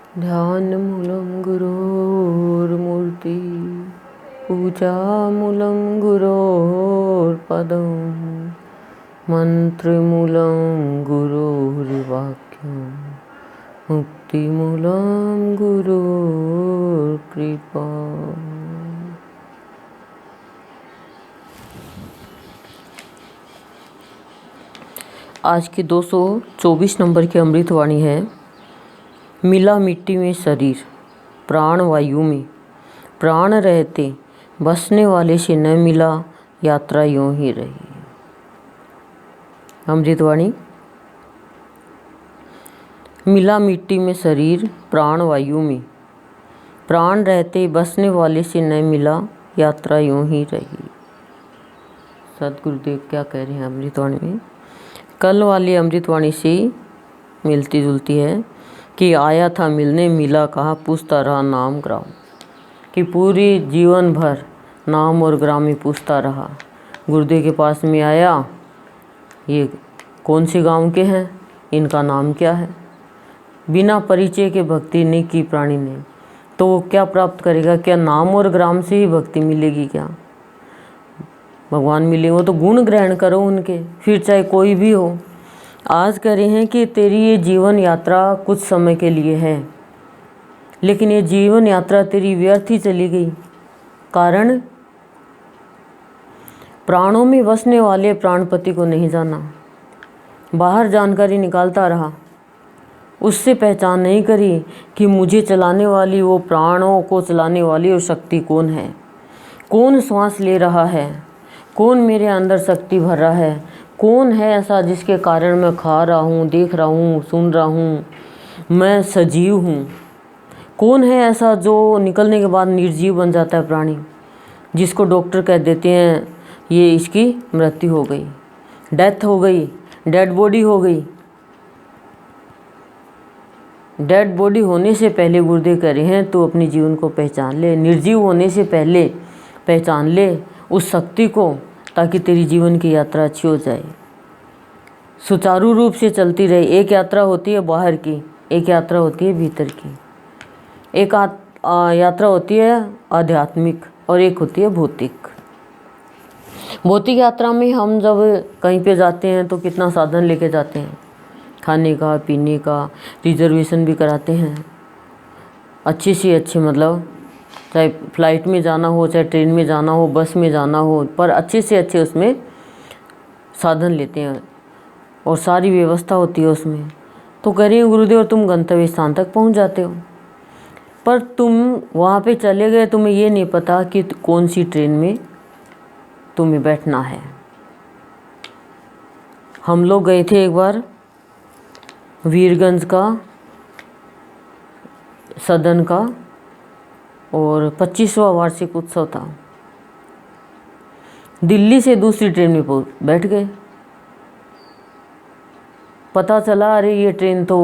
ध्यानमूलं गुरोर्मूर्ति पूजामूलं गुरोर्पदं मंत्रमूलं गुरोर्वाक्यं मुक्तिमूलं गुरोर्कृपा। आज की 224 नंबर की अमृतवाणी है। मिला मिट्टी में शरीर, प्राण वायु में, प्राण रहते बसने वाले से न मिला, यात्रा यूं ही रही। अमृतवाणी। मिला मिट्टी में शरीर, प्राण वायु में, प्राण रहते बसने वाले से न मिला, यात्रा यूं ही रही। सदगुरुदेव क्या कह रहे हैं अमृतवाणी में? कल वाली अमृतवाणी से मिलती जुलती है कि आया था मिलने, मिला कहा, पूछता रहा नाम ग्राम। कि पूरी जीवन भर नाम और ग्राम में पूछता रहा। गुरुदेव के पास में आया, ये कौन से गांव के हैं, इनका नाम क्या है। बिना परिचय के भक्ति नहीं की प्राणी ने, तो वो क्या प्राप्त करेगा? क्या नाम और ग्राम से ही भक्ति मिलेगी? क्या भगवान मिले? वो तो गुण ग्रहण करो उनके, फिर चाहे कोई भी हो। आज कह रहे हैं कि तेरी ये जीवन यात्रा कुछ समय के लिए है, लेकिन ये जीवन यात्रा तेरी व्यर्थ ही चली गई। कारण प्राणों में बसने वाले प्राणपति को नहीं जाना। बाहर जानकारी निकालता रहा, उससे पहचान नहीं करी कि मुझे चलाने वाली, वो प्राणों को चलाने वाली वो शक्ति कौन है, कौन श्वास ले रहा है, कौन मेरे अंदर शक्ति भर रहा है, कौन है ऐसा जिसके कारण मैं खा रहा हूँ, देख रहा हूँ, सुन रहा हूँ, मैं सजीव हूँ। कौन है ऐसा जो निकलने के बाद निर्जीव बन जाता है प्राणी, जिसको डॉक्टर कह देते हैं ये इसकी मृत्यु हो गई, डेथ हो गई, डेड बॉडी हो गई। डेड बॉडी होने से पहले गुरुदेव कह रहे हैं तो अपने जीवन को पहचान ले। निर्जीव होने से पहले पहचान ले उस शक्ति को, ताकि तेरी जीवन की यात्रा अच्छी हो जाए, सुचारू रूप से चलती रहे। एक यात्रा होती है बाहर की, एक यात्रा होती है भीतर की। एक यात्रा होती है आध्यात्मिक और एक होती है भौतिक। भौतिक यात्रा में हम जब कहीं पे जाते हैं तो कितना साधन लेके जाते हैं, खाने का, पीने का, रिजर्वेशन भी कराते हैं अच्छे से अच्छे, मतलब चाहे फ्लाइट में जाना हो, चाहे ट्रेन में जाना हो, बस में जाना हो, पर अच्छे से अच्छे उसमें साधन लेते हैं और सारी व्यवस्था होती है उसमें। तो कह रही है गुरुदेव तुम गंतव्य स्थान तक पहुंच जाते हो, पर तुम वहाँ पे चले गए, तुम्हें ये नहीं पता कि कौन सी ट्रेन में तुम्हें बैठना है। हम लोग गए थे एक बार, वीरगंज का सदन का, और 25वां वार्षिक उत्सव था। दिल्ली से दूसरी ट्रेन में बैठ गए। पता चला अरे ये ट्रेन तो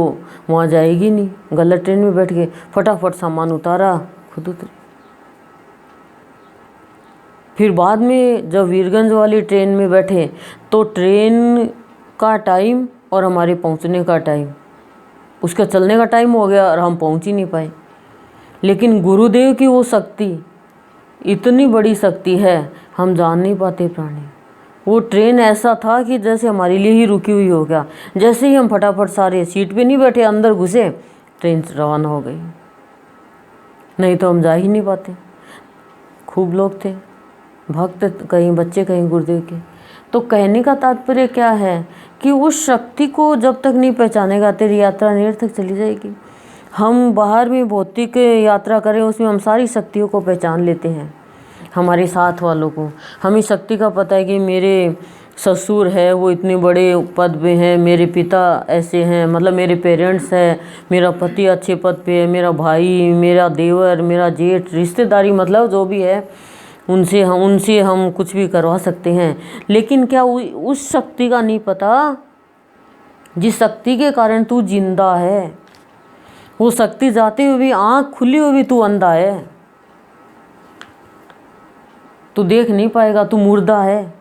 वहाँ जाएगी नहीं, गलत ट्रेन में बैठ गए। फटाफट सामान उतारा, खुद उतरे। फिर बाद में जब वीरगंज वाली ट्रेन में बैठे तो ट्रेन का टाइम और हमारे पहुँचने का टाइम, उसका चलने का टाइम हो गया और हम पहुँच ही नहीं पाए। लेकिन गुरुदेव की वो शक्ति इतनी बड़ी शक्ति है, हम जान नहीं पाते प्राणी। वो ट्रेन ऐसा था कि जैसे हमारे लिए ही रुकी हुई हो गया। जैसे ही हम फटाफट सारे सीट पे नहीं बैठे, अंदर घुसे, ट्रेन रवाना हो गई। नहीं तो हम जा ही नहीं पाते। खूब लोग थे, भक्त कहीं बच्चे कहीं गुरुदेव के। तो कहने का तात्पर्य क्या है कि उस शक्ति को जब तक नहीं पहचानेगा तेरी यात्रा निरर्थक चली जाएगी। हम बाहर में भौतिक यात्रा करें, उसमें हम सारी शक्तियों को पहचान लेते हैं, हमारे साथ वालों को। हमें शक्ति का पता है कि मेरे ससुर है वो इतने बड़े पद पे हैं, मेरे पिता ऐसे हैं, मतलब मेरे पेरेंट्स हैं, मेरा पति अच्छे पद पे है, मेरा भाई, मेरा देवर, मेरा जेठ, रिश्तेदारी मतलब जो भी है, उनसे हम कुछ भी करवा सकते हैं। लेकिन क्या उस शक्ति का नहीं पता जिस शक्ति के कारण तू जिंदा है। वो शक्ति जाते हुए भी, आँख खुली हुई भी तू अंधा है, तू देख नहीं पाएगा, तू मुर्दा है।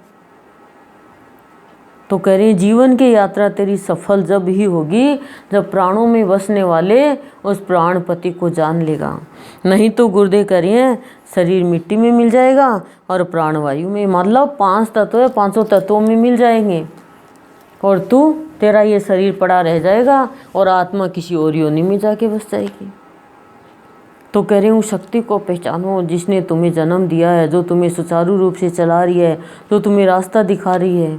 तो कह रहे हैं जीवन की यात्रा तेरी सफल जब ही होगी जब प्राणों में बसने वाले उस प्राणपति को जान लेगा। नहीं तो गुर्दे करिए शरीर मिट्टी में मिल जाएगा और प्राण वायु में, मतलब 5 तत्व है, 500 तत्वों में मिल जाएंगे और तू तेरा ये शरीर पड़ा रह जाएगा और आत्मा किसी और योनि में जाके बस जाएगी। तो कह रही हूँ शक्ति को पहचानो जिसने तुम्हें जन्म दिया है, जो तुम्हें सुचारू रूप से चला रही है, जो तुम्हें रास्ता दिखा रही है,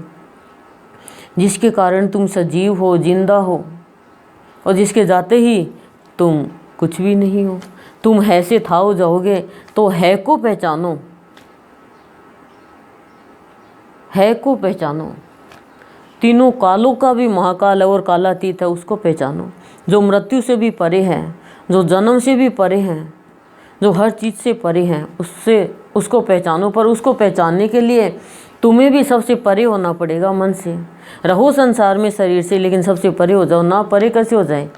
जिसके कारण तुम सजीव हो, जिंदा हो और जिसके जाते ही तुम कुछ भी नहीं हो। तुम है से था हो जाओगे। तो है को पहचानो, है को पहचानो। तीनों कालों का भी महाकाल है और कालातीत है, उसको पहचानो। जो मृत्यु से भी परे है, जो जन्म से भी परे हैं, जो हर चीज़ से परे हैं, उसको पहचानो। पर उसको पहचानने के लिए तुम्हें भी सबसे परे होना पड़ेगा। मन से रहो संसार में शरीर से, लेकिन सबसे परे हो जाओ ना। परे कैसे हो जाए?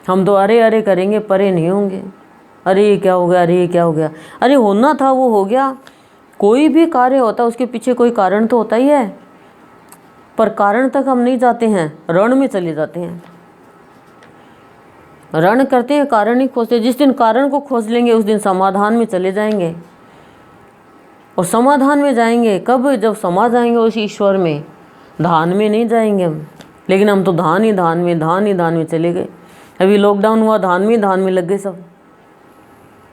हम तो अरे अरे करेंगे, परे नहीं होंगे। अरे ये क्या हो गया, अरे ये क्या हो गया, अरे होना था वो हो गया। कोई भी कार्य होता है उसके पीछे कोई कारण तो होता ही है, पर कारण तक हम नहीं जाते हैं, रण में चले जाते हैं। रण करते हैं, कारण नहीं खोजते। जिस दिन कारण को खोज लेंगे उस दिन समाधान में चले जाएंगे। और समाधान में जाएंगे कब? जब समा जाएंगे उस ईश्वर में। धान में नहीं जाएंगे हम, लेकिन हम तो धान ही धान में चले गए। अभी लॉकडाउन हुआ, धान में लग गए सब।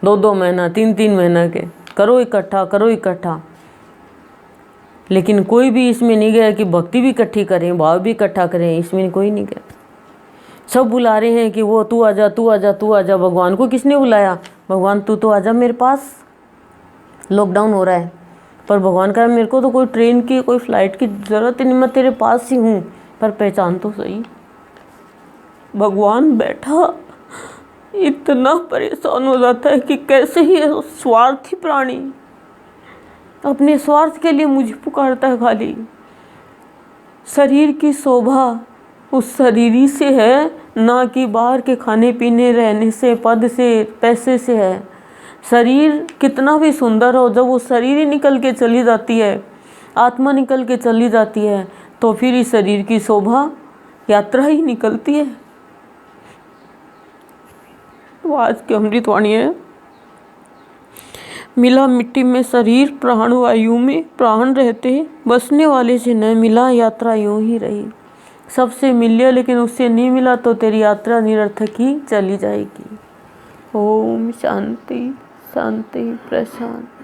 2-2 महीना 3-3 महीना के करो इकट्ठा। लेकिन कोई भी इसमें नहीं गया कि भक्ति भी इकट्ठी करें, भाव भी इकट्ठा करें, इसमें कोई नहीं गया। सब बुला रहे हैं कि वो तू आजा। भगवान को किसने बुलाया? भगवान तू तो आजा मेरे पास, लॉकडाउन हो रहा है। पर भगवान कह रहा मेरे को तो कोई ट्रेन की कोई फ्लाइट की ज़रूरत ही नहीं, मैं तेरे पास ही हूँ, पर पहचान तो सही। भगवान बैठा इतना परेशान हो जाता है कि कैसे ही स्वार्थी प्राणी अपने स्वार्थ के लिए मुझे पुकारता है। खाली शरीर की शोभा उस शरीर ही से है, ना कि बाहर के खाने पीने, रहने से, पद से, पैसे से है। शरीर कितना भी सुंदर हो, जब वो शरीर ही निकल के चली जाती है, आत्मा निकल के चली जाती है, तो फिर इस शरीर की शोभा यात्रा ही निकलती है। तो आज की अमृतवाणी है, मिला मिट्टी में शरीर, प्राण वायु में प्राण रहते, बसने वाले से न मिला, यात्रा यूं ही रही। सबसे मिल लिया लेकिन उससे नहीं मिला तो तेरी यात्रा निरर्थक ही चली जाएगी। ओम शांति शांति प्रशांत।